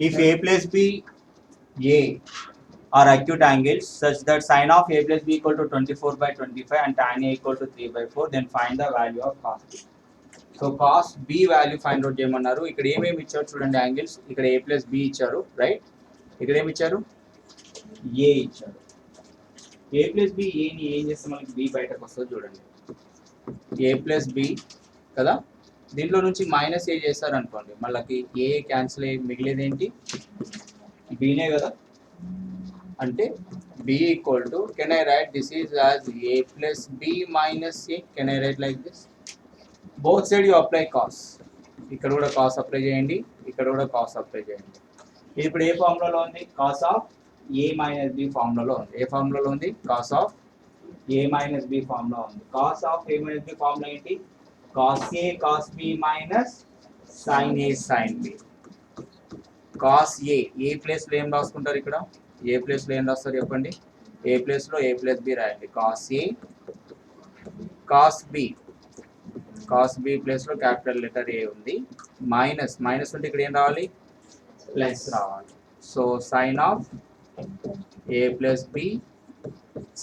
If a plus b a are acute angles such that sin of a plus b equal to 24/25 and tan a equal to 3/4, then find the value of cos b. So cos B value find out చేయమన్నారు. ఇక్కడ ఏమేమి ఇచ్చారు చూడండి angles. ఇక్కడ A plus B ఇచ్చారు, right. ఇక్కడ ఏమి ఇచ్చారు, ఏ ఇచ్చారు. ఏ ప్లస్ బి ఏని ఏం చేస్తే మనకి బి బయటకు వస్తుంది చూడండి. ఏ ప్లస్ బి కదా, దీంట్లో నుంచి మైనస్ ఏ చేస్తారు అనుకోండి, మళ్ళీ ఏ క్యాన్సిల్ అయ్యి మిగిలేది ఏంటి, బీనే కదా. అంటే b equal to, can I write this is as A plus B minus A. Can I write like this. Both side you apply cos. ఇక్కడ కూడా కాస్ అప్లై చేయండి, ఇక్కడ కూడా కాస్ అప్లై చేయండి. ఇది ఇప్పుడు ఏ ఫార్ములాలో ఉంది, cos of A minus B ఫార్ములాలో ఉంది. ఏ ఫార్ములాలో ఉంది, cos of A minus B formula ఉంది. Cos of A minus B formula ఏంటి, cos A cos B minus sine A sine B. Cos A ప్లేస్లో ఏం రాసుకుంటారు, ఇక్కడ ఏ ప్లేస్లో ఏం రాస్తారు చెప్పండి. ఏ ప్లేస్లో ఏ ప్లస్ బి రాయండి. Cos A cos B, cos B ప్లేస్లో క్యాపిటల్ లెటర్ ఏ ఉంది. మైనస్ మైనస్ ఉంటే ఇక్కడ ఏం రావాలి, ప్లస్ రావాలి. So sine of A plus B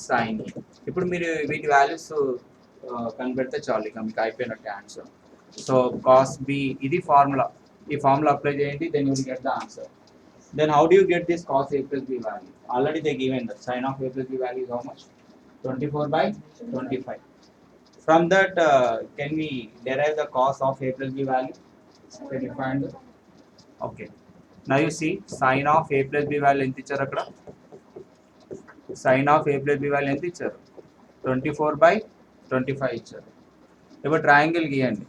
sine A. ఇప్పుడు మీరు వీటి వాల్యూస్ కనిపెడితే చాలు, ఇక మీకు అయిపోయినట్టే ఆన్సర్. సో కాస్ బి, ఇది ఫార్ములా. ఈ ఫార్ములా అప్లై చేయండి, then you will get the answer. Then how do you get this cos a plus b value? Already they given that sin of a plus b value is how much? 24/25. From that, can we derive the cos of a plus b value? Can you find that? Okay. Now you see sin of a plus b value ఎంత ఇచ్చారు అక్కడ. sin of a plus b value ఎంత ఇచ్చారు, 24/25 ఇచ్చారు. ఇప్పుడు triangle గీయండి.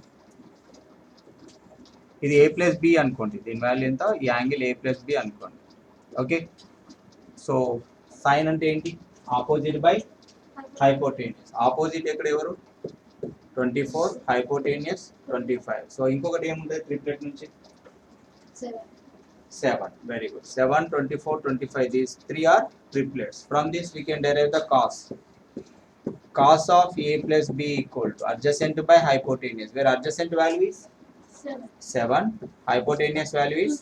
ఇది ఏ plus B అనుకోండి, దీని వాల్యూ ఎంత, ఈ యాంగిల్ ఏ ప్లస్ బి అనుకోండి. ఓకే. సో సైన్ అంటే ఏంటి, ఆపోజిట్ బై హైపోటేనియస్. ఆపోజిట్ ఎక్కడ ఎవరు, 24, హైపోటేనియస్ 25. సో ఇంకొకటి ఏముంటుంది ట్రిప్లెట్ నుంచి, 7. Very good. 7, 24, 25, these 3 are triplets. From this we can derive the cos. Cos of A plus B equal to adjacent by hypotenuse, where adjacent value is 7, hypotenuse value is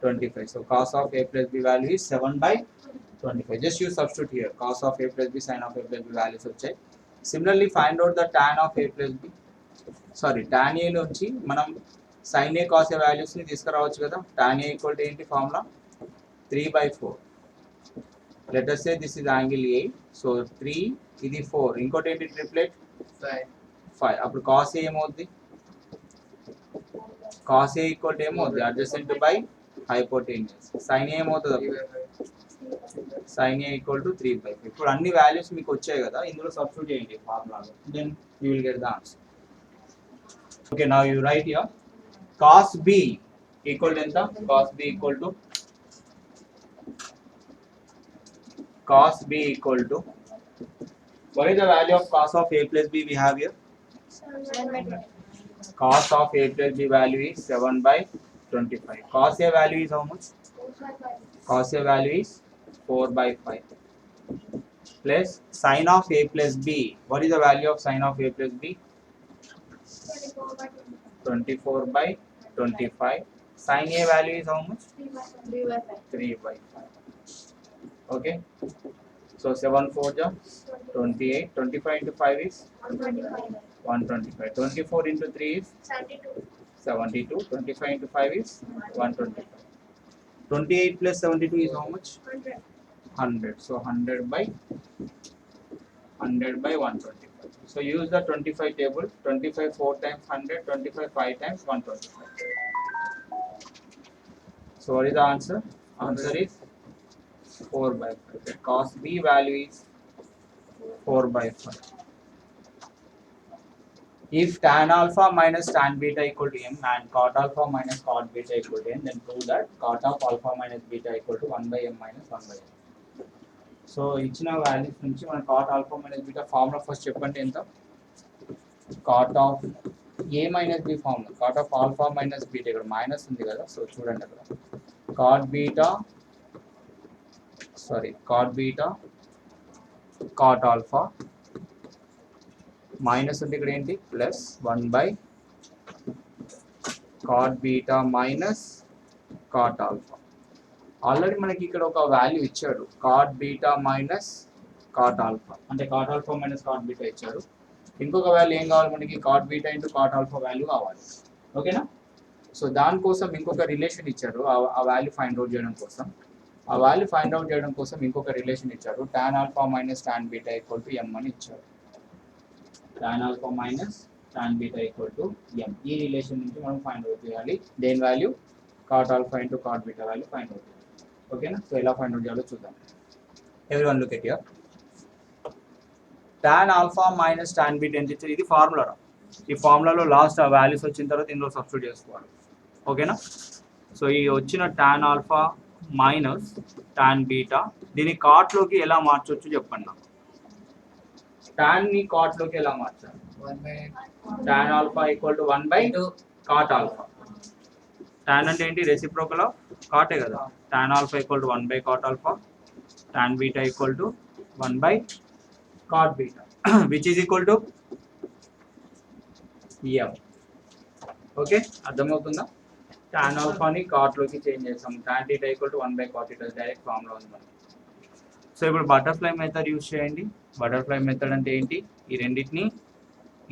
25. So cos of a plus b value is 7/25. Just use substitute here, cos of a plus b sin of a plus b values వచ్చాయి. Similarly find out the tan of a plus b, sorry tan a నుంచి మనం sin a cos a values ని తీసుకురావచ్చు కదా. tan a equal to ఏంటి formula, 3/4. let us say this is angle a, so 3, ఇది 4, ఇంకోటి ఏంటి ట్రిప్లెట్ 5. అప్పుడు cos a ఏమవుద్ది, cos a ఈక్వల్ టు ఏమవుతుంది, adjacent by hypotenuse. sin a ఏమవుతుంది, sin a ఈక్వల్ టు 3/5. ఇప్పుడు అన్ని వాల్యూస్ మీకు వచ్చాయి కదా, ఇందులో సబ్స్టిట్యూట్ చేయండి ఫార్ములాలో, then you will get the answer. Okay, now you write here cos b equal to ఎంత, cos b equal to what is the value of cos of a plus b we have here. Cos of a plus b value is 7/25. Cos a value is how much? Cos a value is 4/5. Plus sin of a plus b. What is the value of sin of a plus b? 24/25. Sin a value is how much? 3/5. Okay. So 7 4 ja 28. 25 into 5 is 125. 24 into 3 is 72. 25 into 5 is 125. 28 plus 72 is how much? 100. So 100/125. So use the 25 table. 25 4 times 100, 25 5 times 125. So what is the answer? Answer is 4/5. Cos b value is 4/5. If tan alpha minus tan beta equal to m and cot alpha minus cot beta equal to n, then prove that cot of alpha minus beta equal to 1/m minus 1/n. So ఇచ్చిన values నుంచి మన cot alpha minus beta formula first చెప్పండి ఎంత, cot of a minus b formula, cot of alpha minus beta, ఇక్కడ minus ఉంది కదా, సో చూడండి అక్కడ cot beta cot alpha మైనస్ ఉంది ఇక్కడ ఏంటి, plus 1/cot beta minus cot alpha. Already మనకి ఇక్కడ ఒక వాల్యూ ఇచ్చాడు, cot beta minus cot alpha, అంటే cot alpha minus cot beta ఇచ్చాడు. ఇంకొక వాల్యూ ఏం కావాలి మనకి, cot beta into cot alpha value కావాలి. ఓకేనా? సో దానికోసం ఇంకొక రిలేషన్ ఇచ్చారు, ఆ వాల్యూ ఫైండ్ అవుట్ చేయడం కోసం. ఆ వాల్యూ ఫైండ్ అవుట్ చేయడం కోసం ఇంకొక రిలేషన్ ఇచ్చారు, tan alpha minus tan beta equal to m అని ఇచ్చారు. tan alpha minus tan beta equal to m. ఈ రిలేషన్ నుంచి మనం ఫైండ్ అవుట్ చేయాలి దేని value, cot alpha into cot beta value find out చేయాలి. ఓకేనా? సో ఎలా ఫైండ్ అవుట్ చేయాలో చూద్దాం. Everyone look at here. tan alpha minus tan beta ఎంత ఇచ్చారు, ఇది ఫార్ములా. ఈ ఫార్ములాలో లాస్ట్ ఆ వాల్యూస్ వచ్చిన తర్వాత ఇందులో సబ్స్టిట్యూట్ చేసుకోవాలి. ఓకేనా? సో ఈ వచ్చిన tan alpha minus tan beta దీన్ని కాట్లోకి ఎలా మార్చవచ్చు చెప్పండి నాకు. tan ని కాట్లోకి ఎలా మార్చాలి? tan alpha equal to 1 by cot alpha. tan అంటే ఏంటి, రెసిప్రోకల్ ఆఫ్ కాటే కదా. tan alpha equal to 1 by cot alpha, tan beta equal to 1 by cot beta which is equal to m. Okay, అర్థమవుతుందా? tan ఆల్ఫాని కాట్లోకి change చేస్తాం, tan theta equal to 1 by cot theta direct formula ఉంది మనకి. So ఇప్పుడు butterfly method use చేయండి. Butterfly method అంటే ఏంటి, ఈ రెండింటిని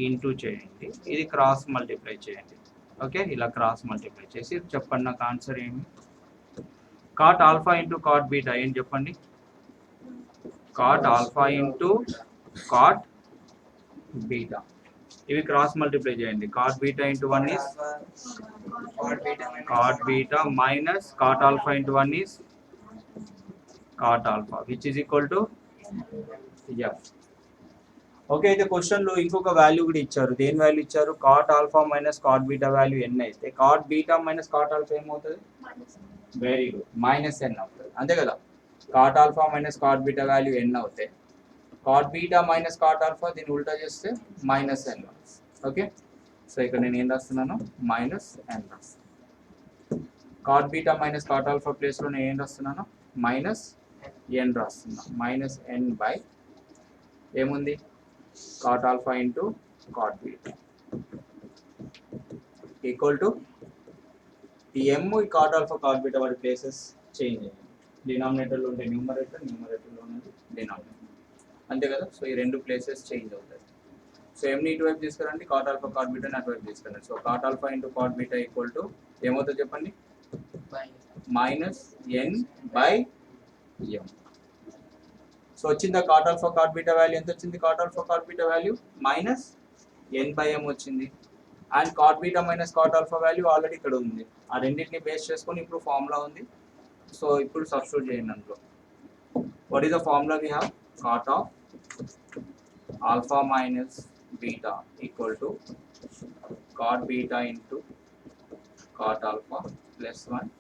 ఇంటూ చేయండి, ఇది క్రాస్ మల్టిప్లై చేయండి. ఓకే, ఇలా క్రాస్ మల్టిప్లై చేసి చెప్పండి నాకు ఆన్సర్ ఏమి. Cot alpha into cot beta ఏంటి చెప్పండి, cot alpha into cot beta. ఇవి క్రాస్ మల్టిప్లై చేయండి, cot beta into 1 is cot beta minus cot alpha into 1 is cot alpha which is equal to f. Okay, అయితే క్వశ్చన్లో ఇంకొక value కూడా ఇచ్చారు. దేని వాల్యూ ఇచ్చారు, cot alpha minus cot beta value n అయితే cot beta minus cot alpha ఏమవుతుంది, very good, minus n అవుతుంది. అంతే కదా, cot alpha minus cot beta value n అవుతే cot beta minus cot alpha దీన్ని ఉల్టా చేస్తే మైనస్ n. ఓకే, సో ఇక్కడ నేను ఏం రాస్తున్నాను, మైనస్ n రాస్తున్నాను. Cot beta minus cot alpha ప్లేస్లో నేను ఏం రాస్తున్నాను, మైనస్ n రాస్తున్నా. మైనస్ n బై ఏముంది, cot alpha into cot beta equal to ఈ m ఈ కాట్ ఆల్ఫా కాట్ బీటా వాటి ప్లేసెస్ చేంజ్ అయ్యాయి. డినామినేటర్లో ఉంటే న్యూమరేటర్, న్యూమరేటర్లో ఉన్నది డినామినేటర్, అంతే కదా. సో ఈ రెండు ప్లేసెస్ చేంజ్ అవుతాయి. సో m ని ఇటువైపు తీసుకురండి, కాట్ ఆల్ఫా కాట్ బీటాని అటువైపు తీసుకురండి. So cot alpha into cot beta equal to ఏమవుతుంది చెప్పండి, minus n by m. So వచ్చిందా cot alpha cot beta value ఎంత వచ్చింది, cot alpha cot beta value minus n by m వచ్చింది. And cot beta minus cot alpha value already ఇక్కడ ఉంది. ఆ రెండింటిని బేస్ చేసుకొని ఇప్పుడు ఫార్ములా ఉంది. సో ఇప్పుడు సబ్స్టిట్యూట్ చేయండి అందులో. What is the formula we have, cot of alpha minus beta equal to cot beta into cot alpha plus 1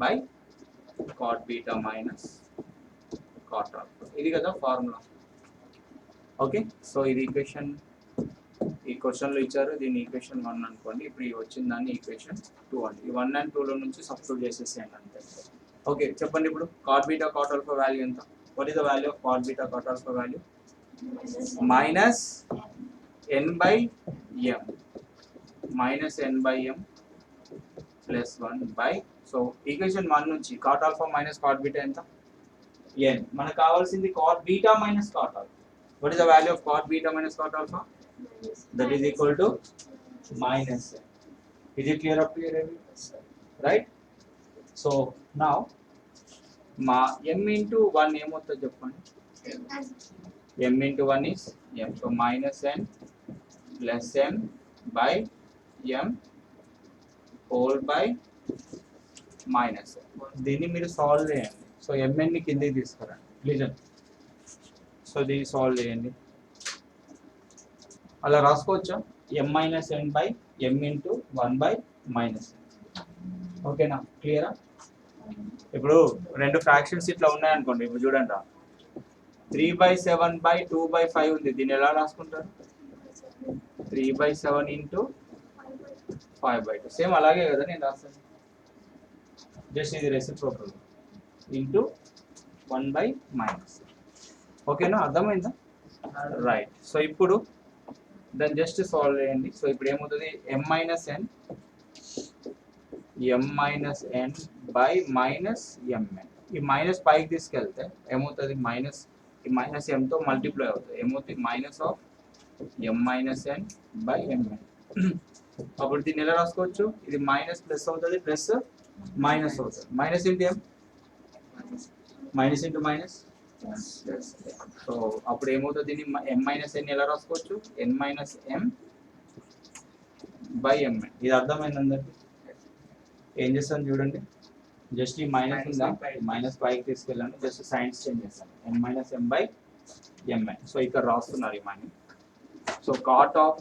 by cot beta minus cot alpha. ఇది కదా ఫార్ములా. ఓకే, సో ఇది equation, ఈ క్వశ్చన్లో ఇచ్చారు దీన్ని ఈక్వేషన్ 1 అనుకోండి. ఇప్పుడు ఈ వచ్చిన దాన్ని ఈక్వేషన్ 2 అండి. ఈ 1 and 2లో నుంచి సబ్స్టిట్యూట్ చేసేసేయండి అంతే. ఓకే, చెప్పండి ఇప్పుడు cot beta cot alpha value ఎంత, what is the value of cot beta cot alpha value, minus n by m, minus n by m plus 1 by, so equation 1 నుంచి cot alpha minus cot beta ఎంత, n. మనకు కావాల్సింది cot beta minus cot alpha. What is the value of cot beta minus cot alpha, that is equal to minus n. Is it clear up here, right? So now మా m into 1 ఏమవుతుంది చెప్పండి, m into 1 is m, so minus n plus m by m whole by minus n. దీన్ని మీరు solve చేయండి. So mn ని కిందకి తీసుకురండి, listen. So దీన్ని సాల్వ్ చేయండి, అలా రాసుకోవచ్చా, m minus n by m into 1 by minus n. ఓకేనా, క్లియరా? ఇప్పుడు రెండు ఫ్రాక్షన్స్ ఇట్లా ఉన్నాయనుకోండి, ఇప్పుడు చూడండి 3/7 బై 2/5 ఉంది. దీన్ని ఎలా రాసుకుంటారు, 3/7 ఇంటూ 5/2. సేమ్ అలాగే కదా నేను రాస్తాను, జస్ట్ ఇది రెసిప్రోకల్ ఇంటూ 1 బై మైనస్. ఓకేనా, అర్థమైందా? రైట్. సో ఇప్పుడు దాన్ని జస్ట్ సాల్వ్ చేయండి. సో ఇప్పుడు ఏమవుతుంది, m minus n by minus mn. ఈ మైనస్ పైకి తీసుకెళ్తే ఏమవుతుంది, మైనస్ ఈ మైనస్ ఎంతో మల్టిప్లై అవుతుంది, ఏమవుతుంది minus of M minus N by MN. అప్పుడు దీన్ని ఎలా రాసుకోవచ్చు, ఇది మైనస్ ప్లస్ అవుతుంది, ప్లస్ మైనస్ అవుతుంది, minus into M, minus into minus. So అప్పుడు ఏమవుతుంది, దీన్ని ఎం మైనస్ ఎన్ ఎలా రాసుకోవచ్చు, N minus M by MN. ఇది అర్థమైంది అందరికి? ఏం చేస్తాను చూడండి, జస్ట్ ఈ మైనస్ ఉందా, మైనస్ పైకి తీసుకెళ్ళాను, జస్ట్ సైన్స్ చేంజ్ చేస్తాను, n minus M by m n. So ఇక్కడ రాస్తున్నారు ఈ మనీ. So cot of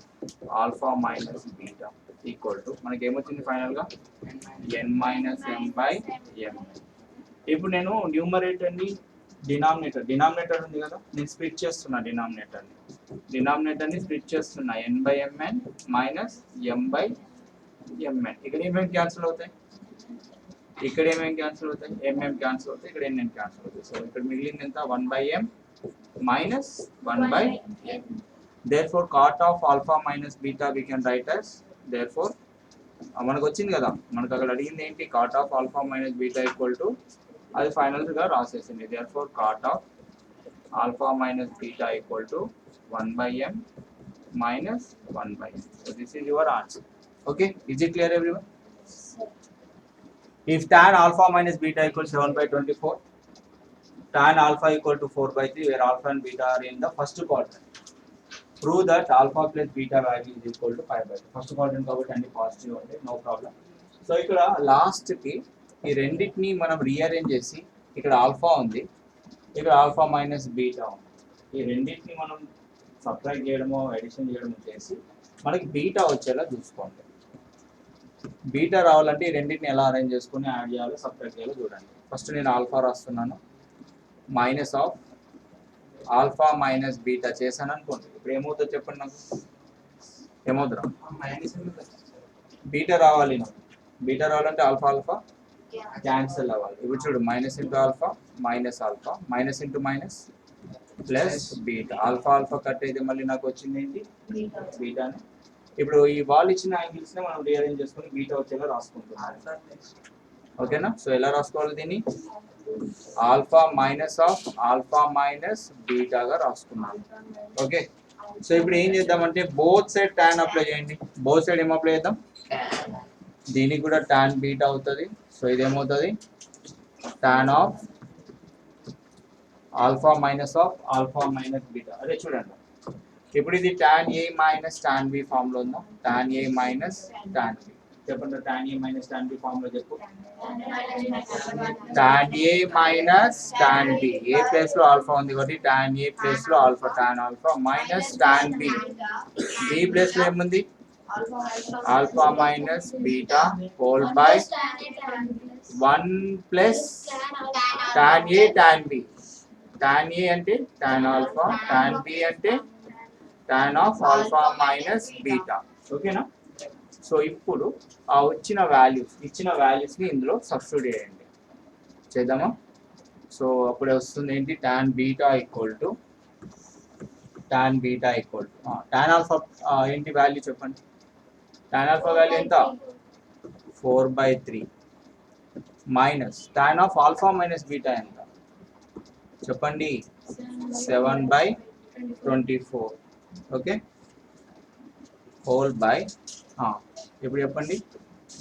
alpha minus beta equal to మనకి ఏమొచ్చింది ఫైనల్గా, n minus M by m n. ఇప్పుడు నేను న్యూమరేటర్ని డినామినేటర్ ఉంది కదా, నేను స్ప్లిట్ చేస్తున్నా డినామినేటర్ని స్ప్లిట్ చేస్తున్నా, n by m n minus M by m n. ఇక్కడ ఏమేమి క్యాన్సిల్ అవుతాయి, ఇక్కడ ఏమేమి క్యాన్సిల్ అవుతాయి, ఎంఎం క్యాన్సిల్ అవుతాయి, ఇక్కడ ఎన్ఎన్ క్యాన్సిల్ అవుతాయి. సో ఇక్కడ మిగిలింది ఎంత, 1/m minus 1/m. Therefore cot of alpha minus beta we can write as, therefore మనకు వచ్చింది కదా, మనకు అక్కడ అడిగింది ఏంటి, cot of alpha minus beta equal to, అది ఫైనల్గా రాసేసింది. therefore cot of alpha minus beta equal to 1/m minus 1/m. So this is your answer. Okay, is it clear everyone? If tan alpha minus beta equals 7/24, tan alpha equal to 4/3, where alpha and beta are in the first quadrant, prove that alpha plus beta value is equal to 5/2. First quadrant కాబట్టి అన్ని positive ఉంటాయి, no problem. So ఇక్కడ లాస్ట్కి ఈ రెండింటిని మనం rearrange చేసి, ఇక్కడ ఆల్ఫా ఉంది, ఇక్కడ ఆల్ఫా మైనస్ బీటా ఉంది, ఈ రెండింటిని మనం సబ్ట్రాక్ట్ చేయడమో ఎడిషన్ చేయడమో చేసి మనకి బీటా వచ్చేలా చూసుకోండి. బీటా రావాలంటే ఈ రెండింటిని ఎలా అరేంజ్ చేసుకుని యాడ్ చేయాలో సబ్ట్రాక్ట్ చేయాలో చూడండి. ఫస్ట్ నేను ఆల్ఫా రాస్తున్నాను, minus of alpha minus beta చేశాను అనుకోండి. ఇప్పుడు ఏమవుతుందో చెప్పండి నాకు, ఏమవుతుందా, బీటా రావాలి, బీటా రావాలంటే ఆల్ఫా ఆల్ఫా క్యాన్సిల్ అవ్వాలి. ఇప్పుడు చూడు, minus into alpha minus into minus plus beta, alpha alpha cut అయితే మళ్ళీ నాకు వచ్చింది ఏంటి, బీటాని. ఇప్పుడు ఈ వాళ్ళు ఇచ్చిన యాంగిల్స్ ని మనం రీఅరేంజ్ చేసుకుని బీటా వచ్చేలా రాసుకుంటున్నాం. ఓకేనా? సో ఎలా రాసుకోవాలి దీన్ని, alpha minus of alpha minus బీటాగా రాసుకున్నాను. ఓకే, సో ఇప్పుడు ఏం చేద్దామంటే బోత్ సైడ్ టాన్ అప్లై చేయండి. బోత్ సైడ్ ఏం అప్లై చేద్దాం, దీనికి కూడా టాన్ బీటా అవుతుంది. సో ఇదేమవుతుంది, tan of alpha minus beta. అదే చూడండి, ఇప్పుడు ఇది tan A minus tan B form లో ఉందా, tan A minus tan B. చెప్పండి, tan A minus tan B form లో చెప్పు, tan A minus tan B. A place లో ఆల్ఫా ఉంది కాబట్టి టాన్ ఏ ప్లేస్ లో alpha, tan alpha minus tan B. B place లో ఏముంది, alpha minus beta whole by 1 plus tan A tan B. Tan A అంటే tan alpha, tan B అంటే tan of alpha minus beta. ఓకేనా? So ఇప్పుడు ఆ ఇచ్చిన వాల్యూస్ని ఇందులో సబ్స్టిట్యూట్ చేయండి. చేద్దామా? సో అప్పుడు వస్తుంది ఏంటి, tan beta equal to tan alpha ఏంటి వాల్యూ చెప్పండి, టాన్ ఆల్ఫా వాల్యూ ఎంత, 4/3 minus tan of alpha minus beta ఎంత చెప్పండి, 7/24. ఓకే, హోల్ బై ఇప్పుడు చెప్పండి,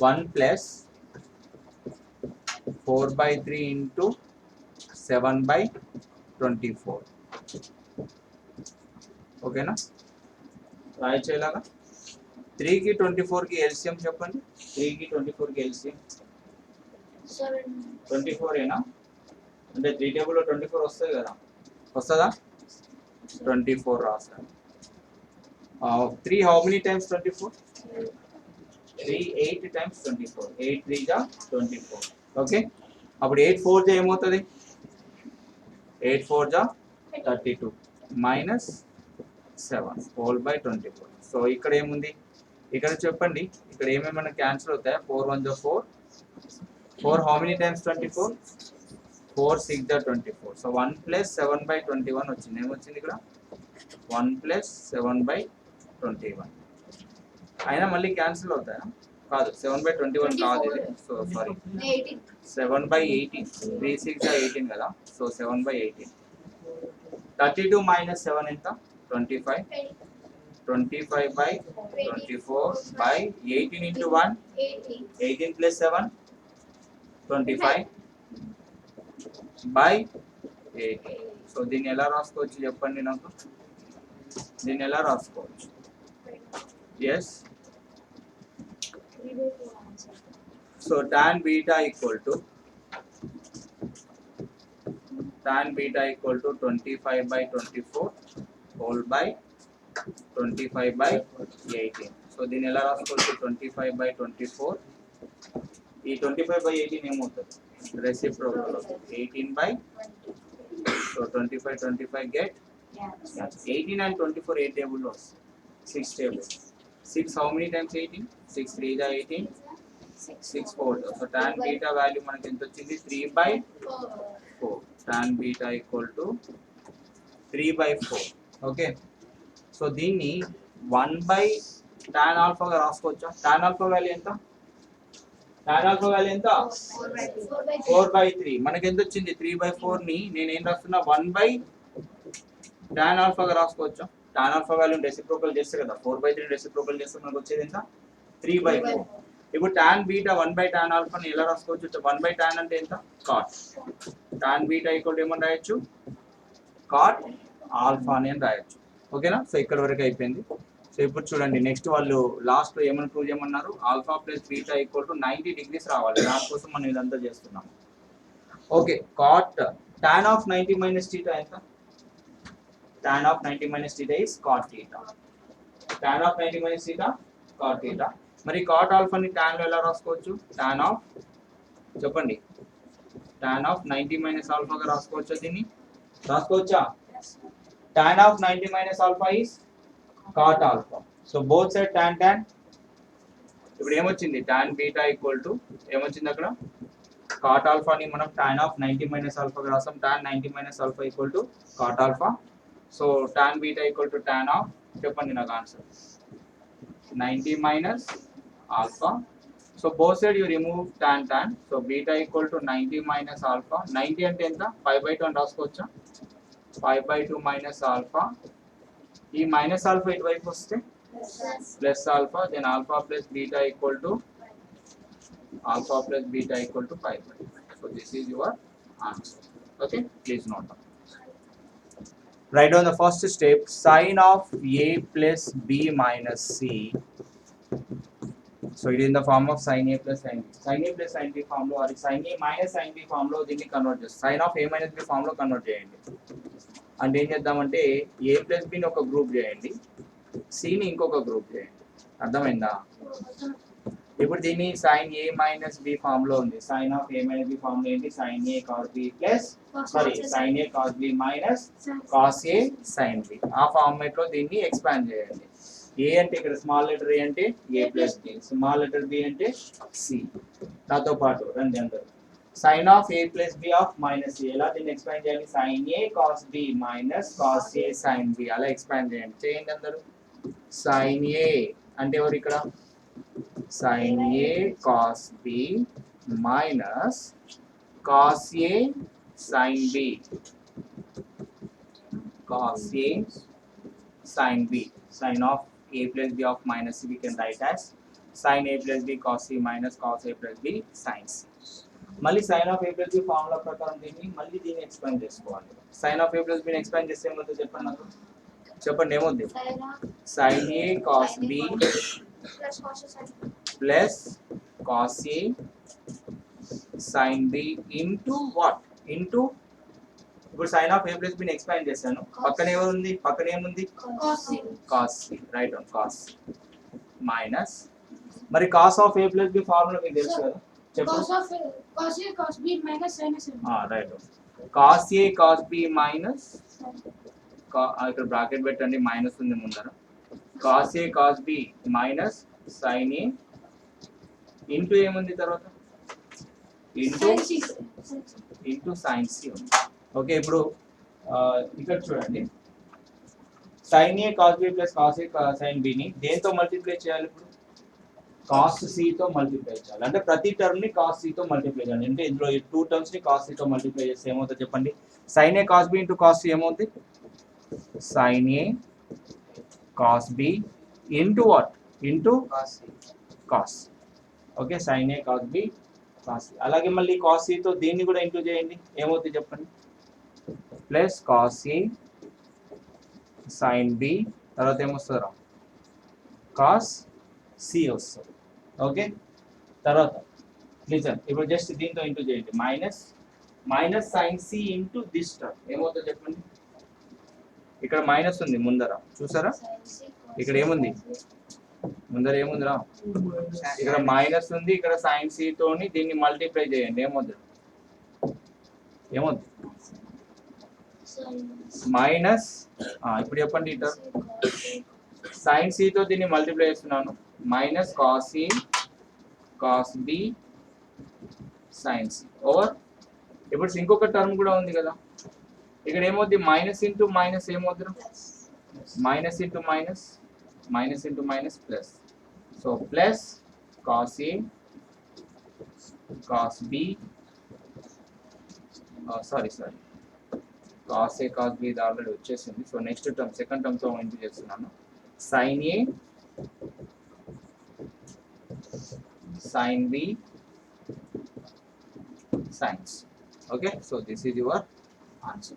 1 ప్లస్ 4/3 ఇంటూ 7/24. ఓకేనా? రాయొచ్చు ఇలాగా. 3కి 24కి ఎల్సిఎం చెప్పండి, 3కి 24కి ఎల్సిఎం 24ఏనా, అంటే 3 టేబుల్లో 24 వస్తుంది కదా, వస్తుందా, 24 రాస్తాను. 3 how many times 24, 3 8 times 24, 8 3 जा 24. ఓకే, అప్పుడు 8 4 జా ఏమవుతుంది, 8 4 జా 32 మైనస్ 7 హోల్ బై 24. సో ఇక్కడ ఏముంది, ఇక్కడ చెప్పండి, ఇక్కడ ఏమేమైనా క్యాన్సిల్ అవుతాయి, 4 1 జా 4, 4 how many times 24, 4 6 జా 24. సో 1 ప్లస్ 7/21 వచ్చింది, ఏమొచ్చింది ఇక్కడ 1 ప్లస్ 7/21. అయినా మళ్ళీ క్యాన్సిల్ అవుతాయా, కాదు 7/21 కాదు ఇది. So sorry 7/18. 3 6 18 కదా. సో 7/18. 32 minus 7 ఎంత? 25. 25/24/18 into 1. 18 plus 7. 25/18. సో దీన్ని ఎలా రాసుకోవచ్చు చెప్పండి నాకు. దీన్ని ఎలా రాసుకోవచ్చు? Yes. So tan beta equal to 25/24 whole by 25/18. So దీన్ని ఎలా రాసుకోవచ్చు? 25/24. ఈ 25/18 ఏమవుతుంది? రెసిప్రోకల్ అవుతుంది. 18/. So 25 get 18 and 24 8 table loss. 6 tables. 6 how many times 18? 6 3 is 18. 6 4. So tan beta value మనకి ఎంత వచ్చింది? 3/4. tan beta equal to 3/4. Okay. So దీన్ని 1/tan alpha గా రాసుకోవచ్చా? tan alpha వాల్యూ ఎంత? tan alpha వాల్యూ ఎంత? 4/3. మనకి ఎంత వచ్చింది? 3/4 ని నేను ఏం రాస్తున్నా? 1/tan alpha గా రాసుకోవచ్చా? tan alpha వాల్యూ రెసిప్రోకల్ చేస్తే కదా 4/3 రెసిప్రోకల్ చేస్తే మనకు వచ్చేది ఎంత? 3/4. ఇప్పుడు tan beta 1/tan alpha ని ఎలా రాసుకోవచ్చు? 1/tan అంటే ఎంత? cot. tan beta equal to ఏమని రాయొచ్చు? cot alpha అని రాయొచ్చు. ఓకేనా? సో ఇక్కడ వరకు అయిపోయింది. సో ఇప్పుడు చూడండి నెక్స్ట్ వాళ్ళు లాస్ట్ లో ఏమని ప్రూవ్ చేయమన్నారు? Alpha plus beta equal to 90 degrees రావాలి. దానికోసం మనం ఇదంతా చేస్తున్నాం. Okay. cot tan of 90 minus theta ఎంత? tan of 90 minus theta is cot theta. tan of 90 minus theta cot theta. మరి cot alpha ని tan లో ఎలా రాసుకోవచ్చు? tan of చెప్పండి. tan of 90 minus alpha గా రాసుకోవచ్చా? దీన్ని రాసుకోవచ్చా? tan of 90 minus alpha is cot alpha. So both side tan. ఇప్పుడు ఏమొచ్చింది? tan beta ఈక్వల్ టు ఏమొచ్చింది అక్కడ? cot alpha ని మనం tan of 90 minus alpha గా రాస్తాం. tan 90 minus alpha equal to cot alpha. So tan beta equal to tan of చెప్పండి నాకు answer 90 minus alpha. So both side you remove tan. So beta equal to 90 minus alpha. 90 అంటే ఎంత? 5/2 అని రాసుకోవచ్చా? 5/2 minus alpha. ఈ minus alpha ఇటువైపు వస్తే plus alpha. Then alpha plus beta equal to 5/2. So this is your answer. Okay, please note down. Write on the first step sine of a plus b minus c. So ఇది in the form of sin a plus sin b. sin a plus sin b form లో అది sin a minus sin b form లో దీన్ని convert చేస్తాం. sin of a minus b form లో convert చేయండి. అంటే ఏం చేద్దామంటే a ప్లస్ బిని ఒక గ్రూప్ చేయండి, సిని ఇంకొక గ్రూప్ చేయండి. అర్థమైందా? ఇప్పుడు దీన్ని sin a minus b form లో ఉంది. sin of a minus b form లో ఏంటి? sin a cos b plus sin a cos b minus cos a sin b. ఆ ఫార్మాట్ లో దీన్ని ఎక్స్పాండ్ చేయండి. a అంటే ఇక్కడ స్మాల్ లెటర్ a అంటే a ప్లస్ b, స్మాల్ లెటర్ b అంటే c. నాతో పాటు రండి అందరూ. sin of a plus b of minus a ఎలా దీన్ని ఎక్స్పాండ్ చేయాలి? sin a cos b minus cos a sin b అలా ఎక్స్పాండ్ చేయండి అందరూ. sin a అంటే ఎవరు ఇక్కడ? sin a cos b minus cos a sin b. cos a sin b. sin of a plus b of minus c we can write as sin a plus b cos c minus cos a plus b sin c. మళ్ళీ sin of a plus b formula ప్రకారం దీన్ని expand చేసుకోవాలి. sin of a plus b ని expand చేస్తే ఏమవుతుందో చెప్పండి నాకు. చెప్పండి ఏమవుతుంది? sin a cos b plus cos a sin b into what? Into ఇప్పుడు sin of a plus b ని ఎక్స్పాండ్ చేశాను. పక్కన ఏముంది? పక్కన ఏముంది? cos c. Right on cos c minus మరి cos of a plus b formula మీకు తెలుసు కదా? cos a cos b minus sin a right. cos a cos b minus ఇక్కడ బ్రాకెట్ పెట్టండి, మైనస్ ఉంది ముందర. cos a cos b minus sin a into ఏముంది తర్వాత? ఇంటూ sin c ఉంది. ఓకే, ఇప్పుడు ఇక్కడ చూడండి sin a cos b plus cos a sin b ని దేంతో మల్టిప్లై చేయాలి? ఇప్పుడు కాస్ట్ సితో మల్టిప్లై చేయాలి. అంటే ప్రతి టర్మ్ ని కాస్ట్ సితో మల్టిప్లై చేయాలి. అంటే ఇందులో ఈ 2 టర్మ్స్ ని కాస్ట్ సితో మల్టిప్లై చేస్తే ఏమవుతుంది చెప్పండి. Sine A cos B into cos C ఏమవుతుంది? Sine A cos B into what? Into cos. Okay, sine A cos B cos C. అలాగే మళ్ళీ కాస్ సితో దీన్ని కూడా ఇంటూ చేయండి, ఏమవుతుంది చెప్పండి. Plus cos A sine B, తర్వాత ఏమొస్తుందా? కాస్ సి వస్తుంది. ఓకే, తర్వాత లిజన్, ఇప్పుడు జస్ట్ దీంతో ఇంటూ చేయండి. Minus sine C into this term ఏమవుతుందో చెప్పండి. ఇక్కడ మైనస్ ఉంది ముందర, చూసారా? ఇక్కడ ఏముంది ముందర? ఏముందిరా? ఇక్కడ మైనస్ ఉంది, ఇక్కడ సైన్ సి తోని దీన్ని మల్టిప్లై చేయండి, ఏమవుతుంది? మైనస్, ఇప్పుడు చెప్పండి. ఈ టర్మ్ సైన్ సి తో దీన్ని మల్టిప్లై చేస్తున్నాను, minus cos C cos B sine C over. ఇప్పుడు ఇంకొక టర్మ్ కూడా ఉంది కదా, ఇక్కడ ఏమవుద్ది? మైనస్ ఇంటూ మైనస్ ఏమవుతుంది? Minus into minus, minus into minus plus. So plus cos A cos B, sorry cos A cos B ఇది ఆల్రెడీ వచ్చేసింది. సో నెక్స్ట్ టర్మ్ సెకండ్ టర్మ్తో ఇంటూ చేస్తున్నాను, sine A sine B signs. Okay, so this is your answer.